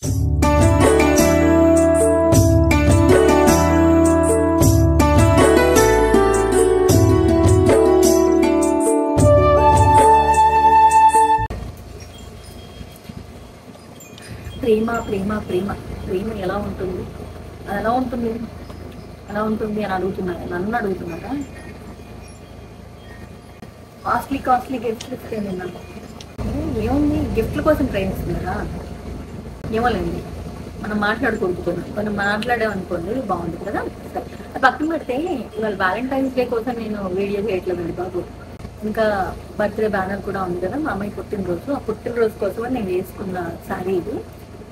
ప్రేమ ప్రేమ ప్రేమ ప్రేమ ఎలా ఉంటుంది, ఎలా ఉంటుంది ఎలా ఉంటుంది అని అడుగుతున్నారా? నన్ను అడుగుతున్నారా? కాస్ట్లీ గిఫ్ట్లు ఇస్తాను నాకు. ఏముంది, గిఫ్ట్ల కోసం ప్రేమిస్తున్నారా? ఏమోలేండి, మనం మాట్లాడుకూడదు. మనం మాట్లాడామనుకోండి బాగుంటుంది కదా. అది పక్కన పెడితే ఇవాళ వ్యాలంటైన్స్ డే కోసం నేను వీడియో చేయట్లేదండి బాబు. ఇంకా బర్త్డే బ్యానర్ కూడా ఉంది కదా, మా అమ్మాయి పుట్టినరోజు. ఆ పుట్టినరోజు కోసం నేను వేసుకున్న శారీ ఇది.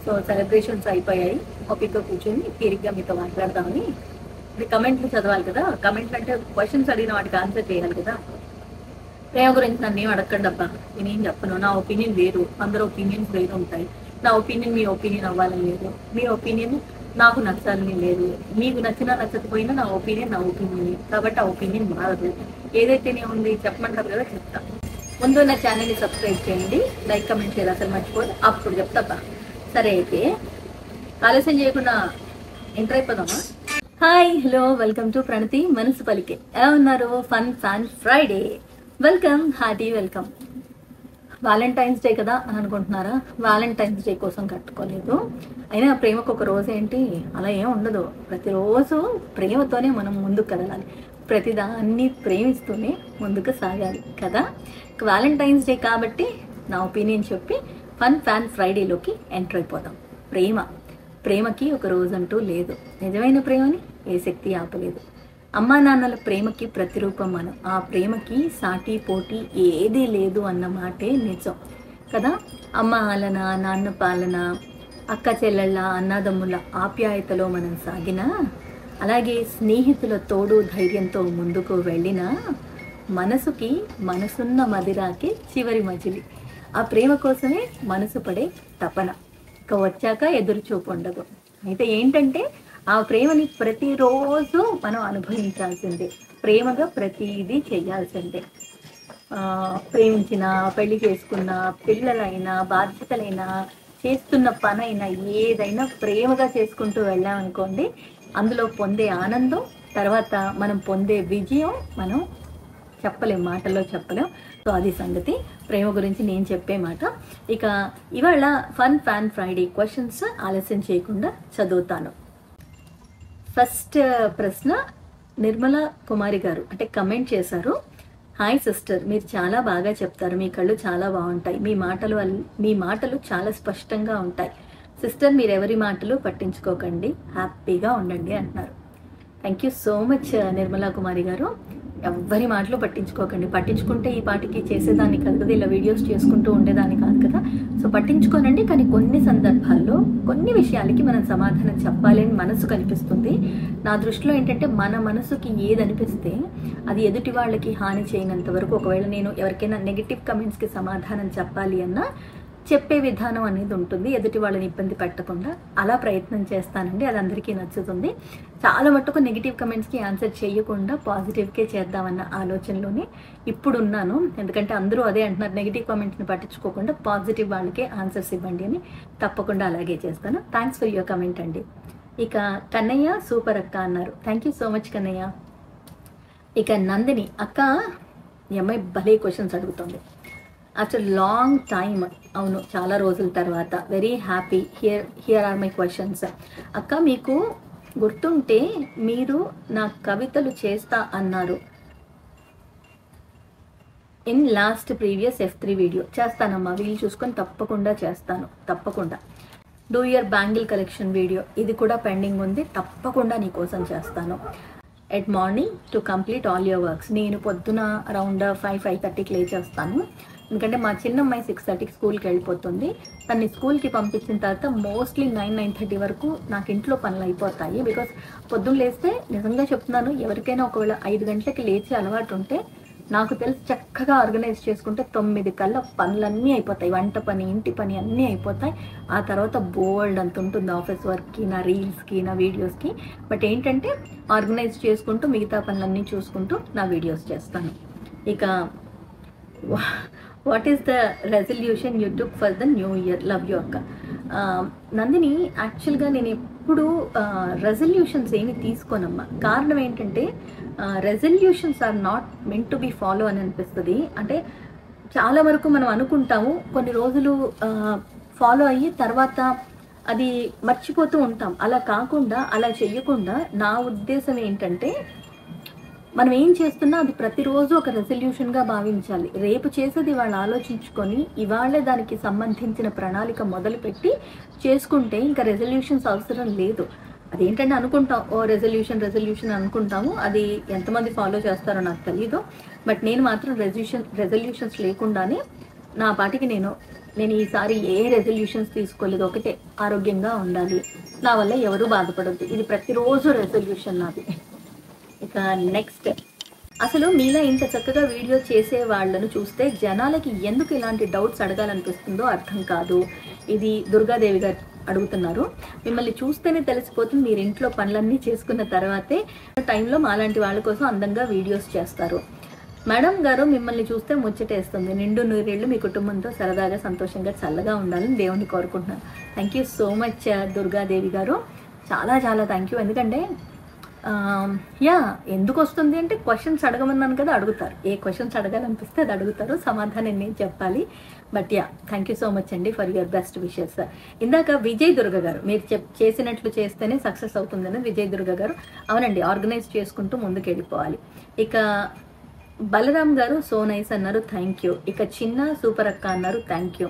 సో సెలబ్రేషన్స్ అయిపోయాయి, ఓపిక్గా కూర్చొని తీరిగ్గా మీతో మాట్లాడదామని. ఇది కమెంట్లు చదవాలి కదా. కమెంట్లు అంటే క్వశ్చన్స్ అడిగిన వాటికి ఆన్సర్ చేయాలి కదా. ప్రేమ గురించి నన్ను ఏం అడగండి అబ్బా, నేనేం చెప్పను. నా ఒపీనియన్ వేరు, అందరూ ఒపీనియన్స్ వేరు ఉంటాయి. నా ఒపీనియన్ మీ ఒపీనియన్ అవ్వాలని లేదు, మీ ఒపీనియన్ నాకు నచ్చాలని లేదు. మీకు నచ్చినా నచ్చకపోయినా నా ఒపీనియన్ కాబట్టి ఆ ఒపీనియన్ మారదు. ఏదైతేనే ఉంది చెప్పమంటారు కదా, చెప్తా. ముందు నా ఛానల్ని సబ్స్క్రైబ్ చేయండి, లైక్ కమెంట్ చేయాలి, అసలు మర్చిపోదు. అప్పుడు చెప్తా. సరే, అయితే ఆలస్యం చేయకుండా ఎంటర్ అయిపోదామా? Hi, hello, welcome to Pranathi Manasu Palike. ఎలా ఉన్నారు? Fun Friday, welcome, hearty welcome. Valentine's day కదా అని అనుకుంటున్నారా? వ్యాలంటైన్స్ డే కోసం కట్టుకోలేదు. అయినా ప్రేమకు ఒక రోజు ఏంటి, అలా ఏం ఉండదు. ప్రతిరోజు ప్రేమతోనే మనం ముందుకు కదలాలి, ప్రతిదాన్ని ప్రేమిస్తూనే ముందుకు సాగాలి కదా. వ్యాలంటైన్స్ డే కాబట్టి నా ఒపీనియన్ చెప్పి ఫన్ ఫ్రైడేలోకి ఎంటర్ అయిపోదాం. ప్రేమకి ఒక రోజు అంటూ లేదు. నిజమైన ప్రేమని ఏ శక్తి ఆపలేదు. అమ్మా నాన్నల ప్రేమకి ప్రతిరూపం మనం. ఆ ప్రేమకి సాటి పోటీ ఏదీ లేదు అన్న మాటే నిజం కదా. అమ్మ ఆలన, నాన్న పాలన, అక్క చెల్లెళ్ళ, అన్నదమ్ముల ఆప్యాయతలో మనం సాగినా, అలాగే స్నేహితుల తోడు ధైర్యంతో ముందుకు వెళ్ళినా, మనసుకి మనసున్న మదిరాకి చివరి మజిలి. ఆ ప్రేమ కోసమే మనసు పడే తపన. ఇక వచ్చాక ఎదురు చూపు ఉండదు. అయితే ఏంటంటే ఆ ప్రేమని ప్రతిరోజు మనం అనుభవించాల్సిందే, ప్రేమగా ప్రతిదీ చేయాల్సిందే. ప్రేమించిన, పెళ్లి చేసుకున్న, పిల్లలైనా, బాధ్యతలైనా, చేస్తున్న పనైనా, ఏదైనా ప్రేమగా చేసుకుంటూ వెళ్ళామనుకోండి, అందులో పొందే ఆనందం, తర్వాత మనం పొందే విజయం మనం చెప్పలేం, మాటల్లో చెప్పలేం. సో అది సంగతి. ప్రేమ గురించి నేను చెప్పే మాట. ఇక ఇవాళ ఫన్ ఫ్రైడే క్వశ్చన్స్ ఆలస్యం చేయకుండా చదువుతాను. ఫస్ట్ ప్రశ్న నిర్మలా కుమారి గారు అంటే కమెంట్ చేశారు. హాయ్ సిస్టర్, మీరు చాలా బాగా చెప్తారు, మీ కళ్ళు చాలా బాగుంటాయి, మీ మాటలు చాలా స్పష్టంగా ఉంటాయి. సిస్టర్, మీరు ఎవరి మాటలు పట్టించుకోకండి, హ్యాపీగా ఉండండి అంటున్నారు. Thank you so much Nirmala Kumari garu. ఎవ్వరి మాటలు పట్టించుకోకండి. పట్టించుకుంటే ఈ పాటికి చేసేదాన్ని కాదు కదా, ఇలా వీడియోస్ చేసుకుంటూ ఉండేదాన్ని కాదు కదా. సో పట్టించుకోనండి, కానీ కొన్ని సందర్భాల్లో కొన్ని విషయాలకి మనం సమాధానం చెప్పాలి అని మనసు కనిపిస్తుంది. నా దృష్టిలో ఏంటంటే మన మనసుకి ఏది అనిపిస్తే అది ఎదుటి వాళ్ళకి హాని చేయనంత వరకు, ఒకవేళ నేను ఎవరికైనా నెగిటివ్ కమెంట్స్కి సమాధానం చెప్పాలి అన్నా చెప్పే విధానం అనేది ఉంటుంది, ఎదుటి వాళ్ళని ఇబ్బంది పెట్టకుండా. అలా ప్రయత్నం చేస్తానండి, అది అందరికీ నచ్చుతుంది. చాలా మట్టుకు నెగిటివ్ కమెంట్స్కి ఆన్సర్ చేయకుండా పాజిటివ్కే చేద్దామన్న ఆలోచనలోనే ఇప్పుడున్నాను. ఎందుకంటే అందరూ అదే అంటున్నారు, నెగిటివ్ కమెంట్స్ని పట్టించుకోకుండా పాజిటివ్ వాళ్ళకే ఆన్సర్స్ ఇవ్వండి అని. తప్పకుండా అలాగే చేస్తాను. థ్యాంక్స్ ఫర్ యువర్ కమెంట్ అండి. ఇక కన్నయ్య సూపర్ అక్క అన్నారు. Thank you so much Kannayya. ఇక నందిని అక్క, ఈ అమ్మాయి భలే క్వశ్చన్స్ అడుగుతుంది. ఆఫ్టర్ లాంగ్ టైమ్, అవును చాలా రోజుల తర్వాత, very happy. Here are my questions. అక్క, మీకు గుర్తుంటే మీరు నా కవితలు చేస్తా అన్నారు in last previous F3 video. చేస్తానమ్మా, వీలు చూసుకొని తప్పకుండా చేస్తాను, తప్పకుండా. Do your bangle collection video, ఇది కూడా పెండింగ్ ఉంది, తప్పకుండా నీకోసం చేస్తాను. At morning to complete all your works. నేను పొద్దున అరౌండ్ 5:30కి లేచేస్తాను. ఎందుకంటే మా చిన్న అమ్మాయి 6:30కి స్కూల్కి వెళ్ళిపోతుంది. తన్ని స్కూల్కి పంపించిన తర్వాత మోస్ట్లీ 9:30 వరకు నాకు ఇంట్లో పనులు అయిపోతాయి. బికాస్ పొద్దున్న లేస్తే, నిజంగా చెప్తున్నాను, ఎవరికైనా ఒకవేళ 5 గంటలకి లేచే అలవాటు ఉంటే, నాకు తెలిసి చక్కగా ఆర్గనైజ్ చేసుకుంటే 9 కల్లా పనులన్నీ అయిపోతాయి. వంట పని, ఇంటి పని అన్నీ అయిపోతాయి. ఆ తర్వాత బోల్డ్ అంత ఉంటుంది ఆఫీస్ వర్క్కి, నా రీల్స్కి, నా వీడియోస్కి. బట్ ఏంటంటే ఆర్గనైజ్ చేసుకుంటూ మిగతా పనులన్నీ చూసుకుంటూ నా వీడియోస్ చేస్తాను. ఇక what is the resolution you took for the new year? Love you అక్క. నందిని, యాక్చువల్గా నేను ఎప్పుడు రెజల్యూషన్స్ ఏమి తీసుకోనమ్మా. కారణం ఏంటంటే resolutions are not meant to be follow అని అనిపిస్తుంది. అంటే చాలా వరకు మనం అనుకుంటాము, కొన్ని రోజులు ఫాలో అయ్యి తర్వాత అది మర్చిపోతూ ఉంటాం. అలా కాకుండా, అలా చెయ్యకుండా నా ఉద్దేశం ఏంటంటే మనం ఏం చేస్తున్నా అది ప్రతిరోజు ఒక రెజల్యూషన్గా భావించాలి. రేపు చేసేది ఇవాళ ఆలోచించుకొని ఇవాళే దానికి సంబంధించిన ప్రణాళిక మొదలుపెట్టి చేసుకుంటే ఇంకా రెజల్యూషన్స్ అవసరం లేదు. అదేంటంటే అనుకుంటాం, ఓ రెజల్యూషన్ అనుకుంటాము, అది ఎంతమంది ఫాలో చేస్తారో నాకు తెలియదు. బట్ నేను మాత్రం రెజల్యూషన్స్ లేకుండానే నా పాటికి నేను ఈసారి ఏ రెజల్యూషన్స్ తీసుకోలేదు. ఒకటే, ఆరోగ్యంగా ఉండాలి, నా వల్ల ఎవరు బాధపడద్దు, ఇది ప్రతిరోజు రెజల్యూషన్ నాది. ఇక నెక్స్ట్, అసలు మీలా ఇంత చక్కగా వీడియో చేసే వాళ్ళను చూస్తే జనాలకి ఎందుకు ఇలాంటి డౌట్స్ అడగాలనిపిస్తుందో అర్థం కాదు. ఇది దుర్గాదేవి గారు అడుగుతున్నారు. మిమ్మల్ని చూస్తేనే తెలిసిపోతుంది మీరు ఇంట్లో పనులన్నీ చేసుకున్న తర్వాతే టైంలో మాలాంటి వాళ్ళ కోసం అందంగా వీడియోస్ చేస్తారు. మేడం గారు, మిమ్మల్ని చూస్తే ముచ్చటేస్తుంది. నిండు నూరేళ్ళు మీ కుటుంబంతో సరదాగా సంతోషంగా చల్లగా ఉండాలని దేవుణ్ణి కోరుకుంటున్నాను. Thank you so much Durgadevi గారు, చాలా చాలా థ్యాంక్ యూ. ఎందుకంటే ఎందుకు వస్తుంది అంటే క్వశ్చన్స్ అడగమన్నాను కదా, అడుగుతారు. ఏ క్వశ్చన్స్ అడగాలనిపిస్తే అది అడుగుతారు, సమాధానం నేను చెప్పాలి. But thank you so much అండి ఫర్ యువర్ బెస్ట్ విషెస్. ఇందాక విజయ్ దుర్గ గారు, మీరు చేసినట్లు చేస్తేనే సక్సెస్ అవుతుందని విజయ్ దుర్గ గారు, అవునండి, ఆర్గనైజ్ చేసుకుంటూ ముందుకు వెళ్ళిపోవాలి. ఇక బలరామ్ గారు సో నైస్ అన్నారు, థ్యాంక్ యూ. ఇక చిన్న సూపర్ అక్క అన్నారు, థ్యాంక్ యూ.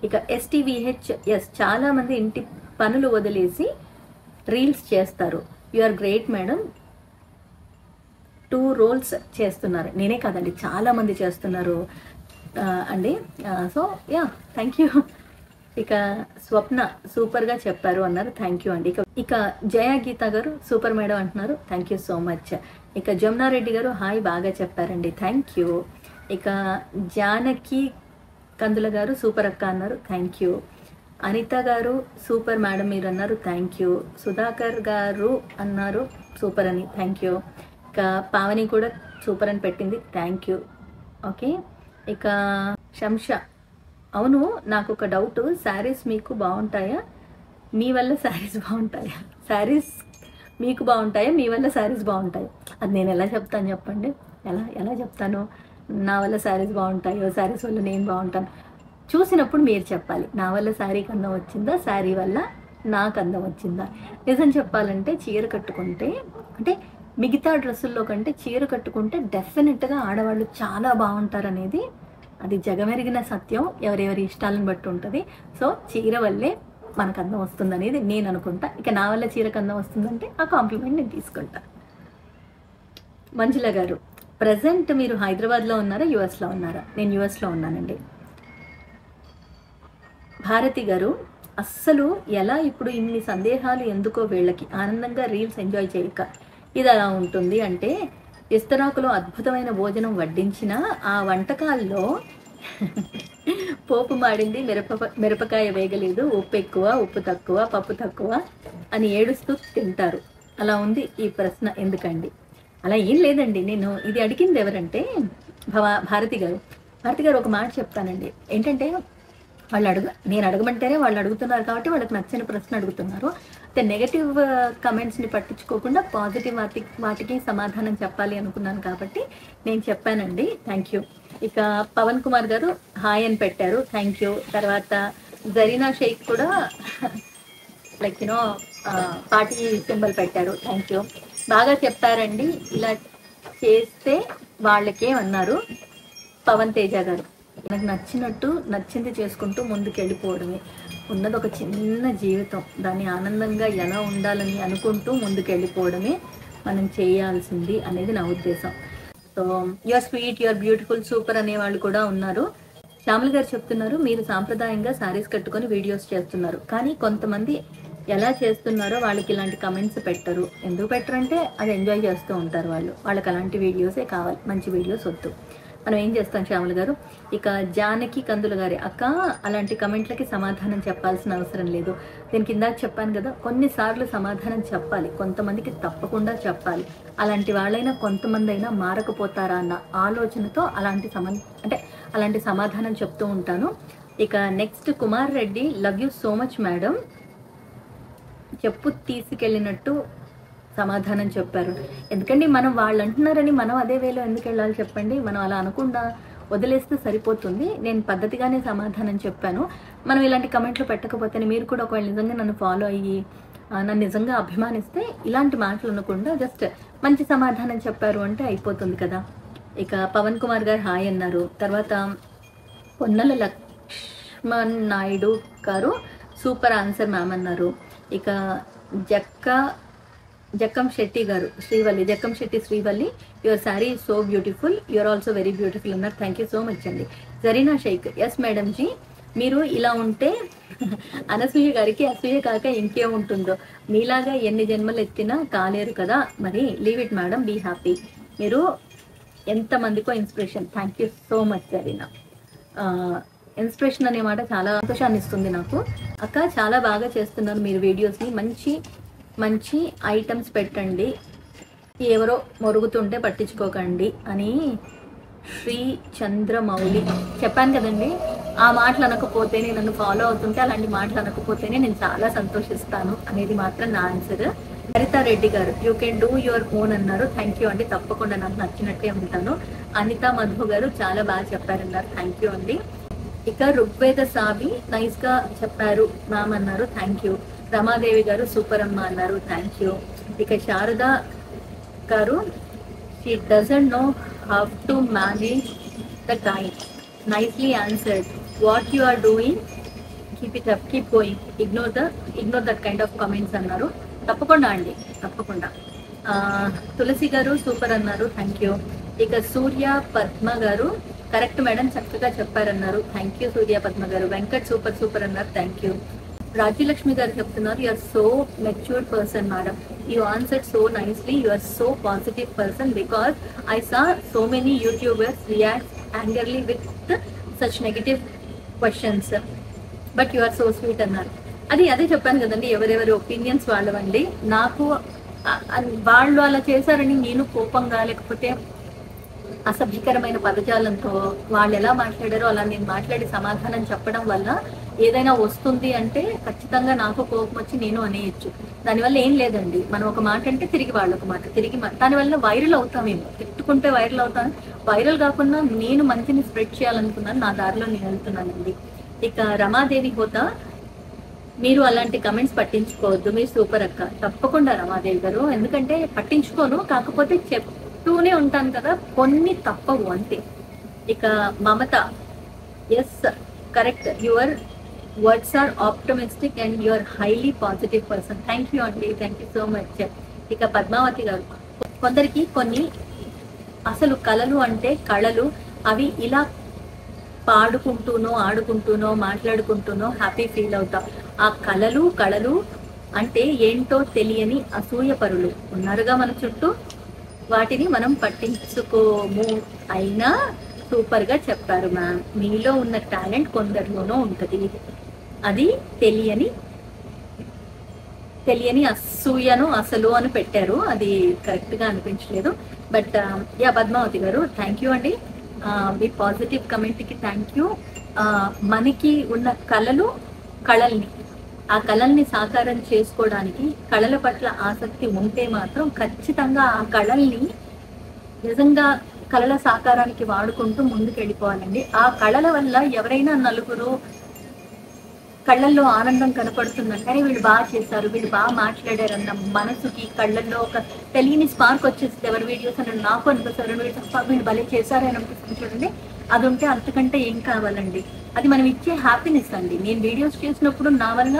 ఇక STVH, చాలా మంది ఇంటి పనులు వదిలేసి రీల్స్ చేస్తారు. You are great madam, 2 roles చేస్తున్నారు. నేనే కాదండి, చాలా మంది చేస్తున్నారు అండి. So thank you. ఇక స్వప్న సూపర్గా చెప్పారు అన్నారు, థ్యాంక్ యూ అండి. ఇక జయ గీత గారు సూపర్ మేడం అంటున్నారు, థ్యాంక్ యూ సో మచ్. ఇక జమునారెడ్డి గారు హాయ్, బాగా చెప్పారండి, థ్యాంక్ యూ. ఇక జానకి కందుల గారు సూపర్ అక్క అన్నారు, థ్యాంక్ యూ. అనిత గారు సూపర్ మేడం మీరు అన్నారు, థ్యాంక్ యూ. సుధాకర్ గారు అన్నారు సూపర్ అని, థ్యాంక్ యూ. ఇక పావని కూడా సూపర్ అని పెట్టింది, థ్యాంక్ యూ. ఓకే. ఇక శంష, అవును నాకు ఒక డౌట్, శారీస్ మీకు బాగుంటాయా, మీ వల్ల శారీస్ బాగుంటాయా? శారీస్ మీకు బాగుంటాయా, మీ వల్ల శారీస్ బాగుంటాయా? అది నేను ఎలా చెప్తాను చెప్పండి, ఎలా చెప్తాను? నా వల్ల శారీస్ బాగుంటాయో, శారీస్ వల్ల నేను బాగుంటాను చూసినప్పుడు మీరు చెప్పాలి. నా వల్ల శారీకి అందం వచ్చిందా, శారీ వల్ల నాకు అందం వచ్చిందా? నిజం చెప్పాలంటే చీర కట్టుకుంటే, అంటే మిగతా డ్రెస్సుల్లో కంటే చీర కట్టుకుంటే డెఫినెట్గా ఆడవాళ్ళు చాలా బాగుంటారు అనేది అది జగమెరిగిన సత్యం. ఎవరెవరి ఇష్టాలను బట్టి ఉంటుంది. సో చీర వల్లే మనకు అందం వస్తుంది అనేది నేను అనుకుంటా. ఇక నా వల్ల చీరకు అందం వస్తుందంటే ఆ కాంప్లిమెంట్ నేను తీసుకుంటా. మంజుల గారు, ప్రజెంట్ మీరు హైదరాబాద్లో ఉన్నారా, యుఎస్లో ఉన్నారా? నేను యుఎస్లో ఉన్నానండి. భారతి గారు, అస్సలు ఎలా ఇప్పుడు ఇన్ని సందేహాలు ఎందుకో వీళ్ళకి, ఆనందంగా రీల్స్ ఎంజాయ్ చేయక ఇది అలా ఉంటుంది అంటే, ఇస్తరాకులో అద్భుతమైన భోజనం వడ్డించిన ఆ వంటకాల్లో పోపు మాడింది, మిరపకాయ వేగలేదు, ఉప్పు ఎక్కువ, ఉప్పు తక్కువ, పప్పు తక్కువ అని ఏడుస్తూ తింటారు. అలా ఉంది ఈ ప్రశ్న ఎందుకండి? అలా ఏం లేదండి. నేను ఇది అడిగింది ఎవరంటే భారతి గారు ఒక మాట చెప్తానండి. ఏంటంటే నేను అడగమంటేనే వాళ్ళు అడుగుతున్నారు కాబట్టి వాళ్ళకి నచ్చిన ప్రశ్న అడుగుతున్నారు. అయితే నెగటివ్ కమెంట్స్ని పట్టించుకోకుండా పాజిటివ్ వాటికి సమాధానం చెప్పాలి అనుకున్నాను కాబట్టి నేను చెప్పానండి. Thank you. ఇక పవన్ కుమార్ గారు హాయ్ అని పెట్టారు, థ్యాంక్ యూ. తర్వాత జరీనా షేక్ కూడా లైక్ పార్టీ సింబల్ పెట్టారు, థ్యాంక్ యూ. బాగా చెప్పారండి, ఇలా చేస్తే వాళ్ళకేమన్నారు. పవన్ తేజ గారు, నాకు నచ్చింది చేసుకుంటూ ముందుకు వెళ్ళిపోవడమే. ఉన్నది ఒక చిన్న జీవితం, దాన్ని ఆనందంగా ఎలా ఉండాలని అనుకుంటూ ముందుకు వెళ్ళిపోవడమే మనం చేయాల్సింది అనేది నా ఉద్దేశం. So you're sweet, you're beautiful, super అనే వాళ్ళు కూడా ఉన్నారు. శ్యామల గారు చెప్తున్నారు, మీరు సాంప్రదాయంగా శారీస్ కట్టుకొని వీడియోస్ చేస్తున్నారు, కానీ కొంతమంది ఎలా చేస్తున్నారో వాళ్ళకి ఇలాంటి కమెంట్స్ పెట్టరు. ఎందుకు పెట్టరంటే అది ఎంజాయ్ చేస్తూ ఉంటారు వాళ్ళకి అలాంటి వీడియోసే కావాలి, మంచి వీడియోస్ వద్దు. మనం ఏం చేస్తాం శ్యామల గారు. ఇక జానకి కందుల గారి, అక్క అలాంటి కమెంట్లకి సమాధానం చెప్పాల్సిన అవసరం లేదు. దీనికి ఇందాక చెప్పాను కదా, కొన్నిసార్లు సమాధానం చెప్పాలి, కొంతమందికి తప్పకుండా చెప్పాలి. అలాంటి వాళ్ళైనా కొంతమంది అయినా మారకపోతారా అన్న ఆలోచనతో అలాంటి సమాధానం చెప్తూ ఉంటాను. ఇక next Kumar Reddy, love you so much madam, చెప్పు తీసుకెళ్ళినట్టు సమాధానం చెప్పారు. ఎందుకండి మనం వాళ్ళు అంటున్నారని మనం అదే వేలో ఎందుకు వెళ్ళాలి చెప్పండి. మనం అలా అనకుండా వదిలేస్తే సరిపోతుంది. నేను పద్ధతిగానే సమాధానం చెప్పాను. మనం ఇలాంటి కమెంట్లు పెట్టకపోతే, మీరు కూడా ఒకవేళ నిజంగా నన్ను ఫాలో అయ్యి నన్ను నిజంగా అభిమానిస్తే ఇలాంటి మాటలు అనకుండా జస్ట్ మంచి సమాధానం చెప్పారు అంటే అయిపోతుంది కదా. ఇక పవన్ కుమార్ గారు హాయ్ అన్నారు. తర్వాత పొన్నల లక్ష్మణ్ నాయుడు గారు సూపర్ ఆన్సర్ మ్యామ్ అన్నారు. ఇక జక్కం శెట్టి గారు Srivalli, Jakkam Shetty Srivalli, your sari is so beautiful, your also very beautiful అన్నారు. థ్యాంక్ యూ సో మచ్ అండి. జరీనా షేక్, ఎస్ మేడం జీ, మీరు ఇలా ఉంటే అనసూయ గారికి అసూయ కాక ఇంకేముంటుందో, మీలాగా ఎన్ని జన్మలు ఎత్తినా కాలేరు కదా, మరి leave it madam, be happy, మీరు ఎంతమందికో inspiration. Thank you so much Zarina. Inspiration అనే మాట చాలా సంతోషాన్ని ఇస్తుంది నాకు. అక్క చాలా బాగా చేస్తున్నారు మీరు వీడియోస్ని, మంచి మంచి ఐటమ్స్ పెట్టండి, ఎవరో మొరుగుతుంటే పట్టించుకోకండి అని శ్రీ చంద్రమౌళి. చెప్పాను కదండి, ఆ మాటలు అనకపోతేనే, నన్ను ఫాలో అవుతుంటే అలాంటి మాటలు అనకపోతేనే నేను చాలా సంతోషిస్తాను అనేది మాత్రం నా ఆన్సర్. హరితారెడ్డి గారు, you can do your own అన్నారు. థ్యాంక్ యూ అండి, తప్పకుండా నాకు నచ్చినట్టే ఉంటాను. అనిత మధు గారు చాలా బాగా చెప్పారన్నారు. థ్యాంక్ యూ అండి. ఇక ఋగ్వేద సాబి నైస్ గా చెప్పారు మ్యామ్ అన్నారు. Thank you. రమాదేవి గారు సూపర్ అమ్మ అన్నారు. Thank you. ఇక Sharada garu, she doesn't know how to manage the time, nicely answered, what you are doing, keep it up, keep going, ignore that kind of comments అన్నారు. తప్పకుండా అండి, తప్పకుండా. తులసి గారు సూపర్ అన్నారు. Thank you. ఇక సూర్య పద్మ గారు, కరెక్ట్ మేడం, చక్కగా చెప్పారన్నారు. Thank you Surya Padma garu. Venkat super అన్నారు. Thank you. Rajyalakshmi garu చెప్తున్నారు, you are so matured person madam, you answered so nicely, you are so positive person, because I saw so many YouTubers react angrily with such negative questions, but you are so sweet అన్నారు. అదే చెప్పాను కదండి, ఎవరెవరి opinions వాళ్ళవండి. నాకు వాళ్ళు అలా చేశారని నేను కోపంగా, లేకపోతే అసభ్యకరమైన పదజాలంతో వాళ్ళు ఎలా మాట్లాడారో అలా నేను మాట్లాడి సమాధానం చెప్పడం వల్ల ఏదైనా వస్తుంది అంటే ఖచ్చితంగా నాకు కోపం వచ్చి నేను అనేయచ్చు. దానివల్ల ఏం లేదండి, మనం ఒక మాట అంటే తిరిగి వాళ్ళు ఒక మాట, దానివల్ల వైరల్ అవుతామేమో, తిట్టుకుంటే వైరల్ అవుతాను. వైరల్ కాకుండా నేను మంచిని స్ప్రెడ్ చేయాలనుకున్నాను, నా దారిలో నేను వెళ్తున్నానండి. ఇక రమాదేవి హోతా, మీరు అలాంటి కమెంట్స్ పట్టించుకోవద్దు, మీరు సూపర్ అక్క. తప్పకుండా రమాదేవి గారు, ఎందుకంటే పట్టించుకోను, కాకపోతే చెప్తూనే ఉంటాను కదా, కొన్ని తప్పవు అంతే. ఇక Mamata, yes correct, your words are optimistic and your highly positive person. Thank you అండి, థ్యాంక్ యూ సో మచ్. ఇక పద్మావతి గారు, కొందరికి కొన్ని అసలు కళలు అంటే కళలు, అవి ఇలా పాడుకుంటూనో ఆడుకుంటూనో మాట్లాడుకుంటూనో హ్యాపీ ఫీల్ అవుతాం. ఆ కళలు అంటే ఏంటో తెలియని అసూయ పరులు ఉన్నారుగా మన చుట్టూ, వాటిని మనం పట్టించుకోము. అయినా సూపర్ గా చెప్పారు మ్యామ్, మీలో ఉన్న టాలెంట్ కొందరిలోనూ ఉంటది, అది తెలియని అసూయను అసలు అని పెట్టారు, అది కరెక్ట్ గా అనిపించలేదు. బట్ యా పద్మావతి గారు, థ్యాంక్ యూ అండి, మీ పాజిటివ్ కమెంట్ కి థ్యాంక్ యూ. మనకి ఉన్న ఆ కళల్ని సాకారం చేసుకోవడానికి, కళల పట్ల ఆసక్తి ఉంటే మాత్రం ఖచ్చితంగా ఆ కళల్ని నిజంగా కళల సాకారానికి వాడుకుంటూ ముందుకు వెళ్ళిపోవాలండి. ఆ కళల వల్ల ఎవరైనా నలుగురు కళ్ళల్లో ఆనందం కనపడుతుందంటే, కానీ వీళ్ళు బాగా చేశారు, వీళ్ళు బాగా మాట్లాడారన్న మనసుకి కళ్ళల్లో ఒక తెలియని స్పార్క్ వచ్చేస్తుంది. ఎవరి వీడియోస్ అని నాకు అనిపిస్తారు, వీళ్ళు భలే చేశారని అనిపిస్తుంది చూడండి, అది ఉంటే అంతకంటే ఏం కావాలండి. అది మనం ఇచ్చే హ్యాపీనెస్ అండి. నేను వీడియోస్ చేసినప్పుడు నా వల్ల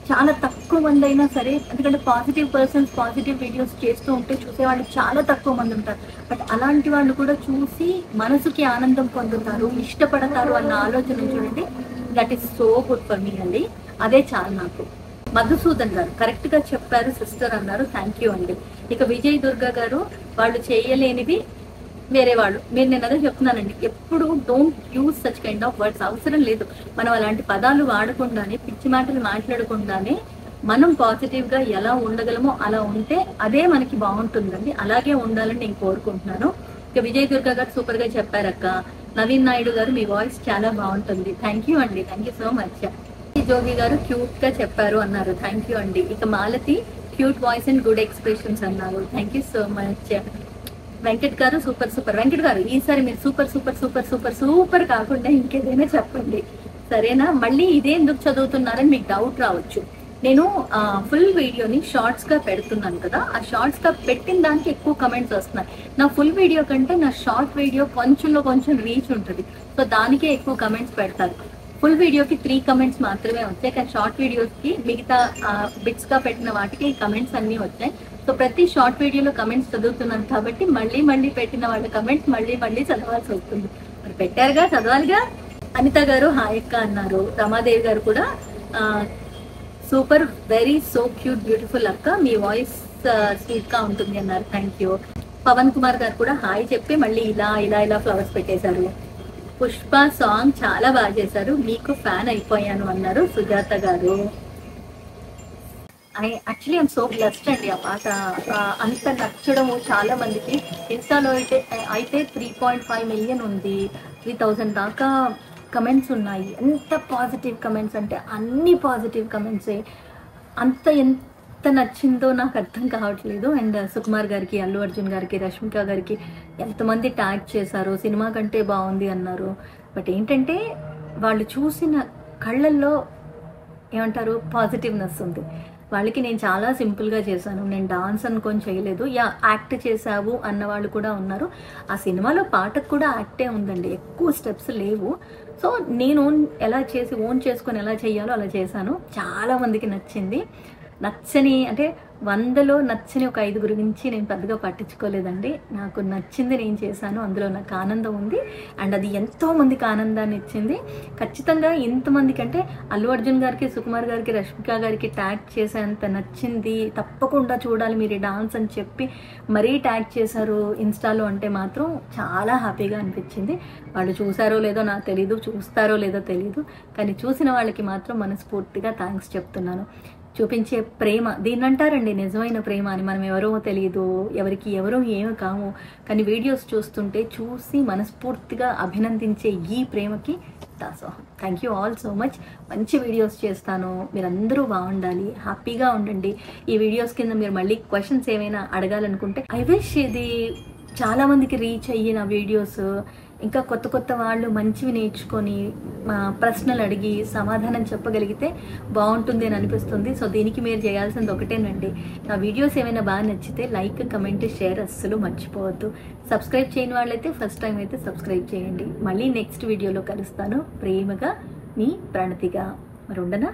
చాలా తక్కువ మంది అయినా సరే, ఎందుకంటే పాజిటివ్ పర్సన్స్ పాజిటివ్ వీడియోస్ చేస్తూ ఉంటే చూసేవాళ్ళు చాలా తక్కువ మంది ఉంటారు, బట్ అలాంటి వాళ్ళు కూడా చూసి మనసుకి ఆనందం పొందుతారు, ఇష్టపడతారు అన్న ఆలోచన చూడండి, that is so good for me అండి. అదే చాలా నాకు. మధుసూదన్ గారు, కరెక్ట్ గా చెప్పారు సిస్టర్ అన్నారు. థ్యాంక్ యూ అండి. ఇక విజయ్ దుర్గా గారు, వాళ్ళు చేయలేనివి వేరే వాళ్ళు, నేను అదే చెప్తున్నానండి, ఎప్పుడు don't use such kind of words. అవసరం లేదు, మనం అలాంటి పదాలు వాడకుండానే, పిచ్చి మాటలు మాట్లాడకుండానే మనం పాజిటివ్ గా ఎలా ఉండగలమో అలా ఉంటే అదే మనకి బాగుంటుందండి. అలాగే ఉండాలని నేను కోరుకుంటున్నాను. ఇక విజయ్ దుర్గా గారు సూపర్ గా చెప్పారక్క, నవీన్ నాయుడు గారు మీ వాయిస్ చాలా బాగుంటుంది. థ్యాంక్ యూ అండి, thank you so much. Jogi garu cute గా చెప్పారు అన్నారు. థ్యాంక్ యూ అండి. ఇక Malathi cute voice and good expressions అన్నారు. Thank you so much. Venkat garu super super. Venkat garu ఈసారి మీరు super super super super super కాకుండా ఇంకేదైనా చెప్పండి, సరేనా? మళ్ళీ ఇదే ఎందుకు చదువుతున్నారని మీకు డౌట్ రావచ్చు. నేను ఫుల్ వీడియోని షార్ట్స్ గా పెడుతున్నాను కదా, ఆ షార్ట్స్ గా పెట్టిన దానికి ఎక్కువ కమెంట్స్ వస్తున్నాయి. నా ఫుల్ వీడియో కంటే నా షార్ట్ వీడియో కొంచెంలో కొంచెం రీచ్ ఉంటుంది, సో దానికే ఎక్కువ కమెంట్స్ పెడతారు. ఫుల్ వీడియోకి 3 కమెంట్స్ మాత్రమే వచ్చాయి, కానీ షార్ట్ వీడియోస్ కి మిగతా బిట్స్ గా పెట్టిన వాటికి కమెంట్స్ అన్ని వచ్చాయి. సో ప్రతి షార్ట్ వీడియోలో కమెంట్స్ చదువుతున్నాను కాబట్టి మళ్ళీ మళ్ళీ పెట్టిన వాళ్ళ కమెంట్స్ మళ్ళీ మళ్ళీ చదవాల్సి వస్తుంది. మరి పెట్టారుగా, చదవాలిగా. అనిత గారు హాయ్ అక్క అన్నారు. రమాదేవి గారు కూడా super, very so cute beautiful అక్క, మీ వాయిస్ స్వీట్ గా ఉంటుంది అన్నారు. Thank you. పవన్ కుమార్ గారు కూడా హాయ్ చెప్పి మళ్ళీ ఇలా ఇలా ఇలా ఫ్లవర్స్ పెట్టేశారు. పుష్ప సాంగ్ చాలా బాగా చేశారు, మీకు ఫ్యాన్ అయిపోయాను అన్నారు సుజాత గారు. యాక్చువల్లీ ఐఎమ్ సో బ్లెస్డ్ అండి. ఆ పాట అంత నచ్చడము చాలా మందికి. ఇన్స్టాలో అయితే 3.5 మిలియన్ ఉంది, 3000 దాకా కమెంట్స్ ఉన్నాయి. ఎంత పాజిటివ్ కమెంట్స్ అంటే అన్ని పాజిటివ్ కమెంట్సే. ఎంత నచ్చిందో నాకు అర్థం కావట్లేదు. అండ్ సుకుమార్ గారికి, అల్లు అర్జున్ గారికి, రష్మిక గారికి ఎంతమంది ట్యాగ్ చేశారు, సినిమా కంటే బాగుంది అన్నారు. బట్ ఏంటంటే వాళ్ళు చూసిన కళ్ళల్లో ఏమంటారు, పాజిటివ్నెస్ ఉంది. వాళ్ళకి నేను చాలా సింపుల్గా చేశాను, నేను డాన్స్ అనుకొని చేయలేదు, యాక్ట్ చేసావు అన్న వాళ్ళు కూడా ఉన్నారు. ఆ సినిమాలో పాటకు కూడా యాక్టే ఉందండి, ఎక్కువ స్టెప్స్ లేవు. సో నేను ఎలా చేసి ఓన్ చేసుకొని ఎలా చేయాలో అలా చేశాను. చాలా మందికి నచ్చింది. నచ్చని అంటే 100లో నచ్చని ఒక 5 గురించి నేను పెద్దగా పట్టించుకోలేదండి. నాకు నచ్చింది నేను చేశాను, అందులో నాకు ఆనందం ఉంది. అండ్ అది ఎంతో మందికి ఆనందాన్ని ఇచ్చింది. ఖచ్చితంగా ఇంతమందికి అంటే అల్లు అర్జున్ గారికి, సుకుమార్ గారికి, రష్మిక గారికి ట్యాగ్ చేసేంత నచ్చింది, తప్పకుండా చూడాలి మీరు ఈ డాన్స్ అని చెప్పి మరీ ట్యాగ్ చేశారు ఇన్స్టాలో అంటే మాత్రం చాలా హ్యాపీగా అనిపించింది. వాళ్ళు చూసారో లేదో నాకు తెలీదు, చూస్తారో లేదో తెలీదు, కానీ చూసిన వాళ్ళకి మాత్రం మనస్ఫూర్తిగా థ్యాంక్స్ చెప్తున్నాను. చూపించే ప్రేమ దీన్ని అంటారండి నిజమైన ప్రేమ అని. మనం ఎవరో తెలియదు, ఎవరికి ఎవరో ఏమో కాము, కానీ వీడియోస్ చూస్తుంటే చూసి మనస్ఫూర్తిగా అభినందించే ఈ ప్రేమకి దాసోహం. Thank you all so much. మంచి వీడియోస్ చేస్తాను, మీరందరూ బాగుండాలి, హ్యాపీగా ఉండండి. ఈ వీడియోస్ కింద మీరు మళ్ళీ క్వశ్చన్స్ ఏమైనా అడగాలనుకుంటే ఐ విష్ ఇది చాలా మందికి రీచ్ అయ్యి నా వీడియోస్ ఇంకా కొత్త కొత్త వాళ్ళు మంచివి నేర్చుకొని ప్రశ్నలు అడిగి సమాధానం చెప్పగలిగితే బాగుంటుంది అని అనిపిస్తుంది. సో దీనికి మీరు చేయాల్సింది ఒకటేనండి, నా వీడియోస్ ఏమైనా బాగా నచ్చితే లైక్, కమెంట్, షేర్ అస్సలు మర్చిపోవద్దు. సబ్స్క్రైబ్ చేయని వాళ్ళైతే ఫస్ట్ టైం అయితే సబ్స్క్రైబ్ చేయండి. మళ్ళీ నెక్స్ట్ వీడియోలో కలుస్తాను. ప్రేమగా మీ ప్రణతిగా. మరి ఉండనా?